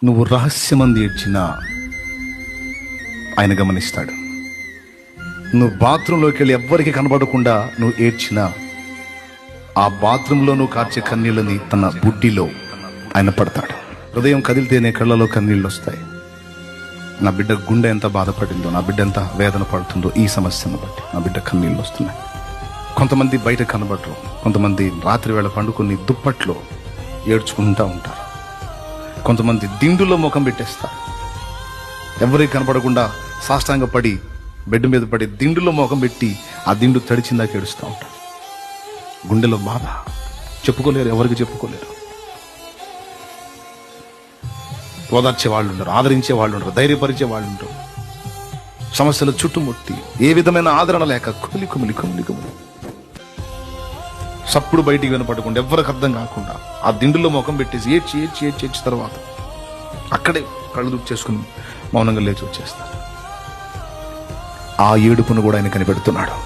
నువ్వు రహస్యమంది ఏడ్చినా ఆయన గమనిస్తాడు. నువ్వు బాత్రూంలోకి వెళ్ళి ఎవ్వరికి కనబడకుండా నువ్వు ఏడ్చినా ఆ బాత్రూంలో నువ్వు కార్చే కన్నీళ్ళని తన బుడ్డిలో ఆయన పడతాడు. హృదయం కదిలితేనే కళ్ళలో కన్నీళ్ళు వస్తాయి. నా బిడ్డ గుండె ఎంత బాధపడిందో, నా బిడ్డ ఎంత వేదన పడుతుందో ఈ సమస్యను బట్టి నా బిడ్డ కన్నీళ్ళు వస్తున్నాయి. కొంతమంది బయట కనబడరు, కొంతమంది రాత్రి వేళ పండుకొని దుప్పట్లో ఏడ్చుకుంటూ ఉంటారు, కొంతమంది దిండులో ముఖం పెట్టేస్తారు. ఎవరికి కనపడకుండా సాష్టాంగ పడి బెడ్ మీద పడి దిండులో ముఖం పెట్టి ఆ దిండు తడిచిందాక ఏడుస్తూ ఉంటారు. గుండెలో బాధ చెప్పుకోలేరు, ఎవరికి చెప్పుకోలేరు. ఓదార్చే వాళ్ళు ఉండరు, ఆదరించే వాళ్ళు ఉండరు, ధైర్యపరిచే వాళ్ళు ఉండరు. సమస్యలు చుట్టుముట్టి ఏ విధమైన ఆదరణ లేక కుమిలి కుమిలి కుమిలి కుమిలి సప్పుడు బయటికి వినపడకుండా ఎవరికి అర్థం కాకుండా ఆ దిండులో ముఖం పెట్టేసి ఏడ్చి ఏడ్చి ఏడ్చి ఏడ్చి తర్వాత అక్కడే కళ్ళు దుక్కు చేసుకుని మౌనంగా లేచి వచ్చేస్తారు. ఆ ఏడుపును కూడా ఆయన కనిపెడుతున్నాడు.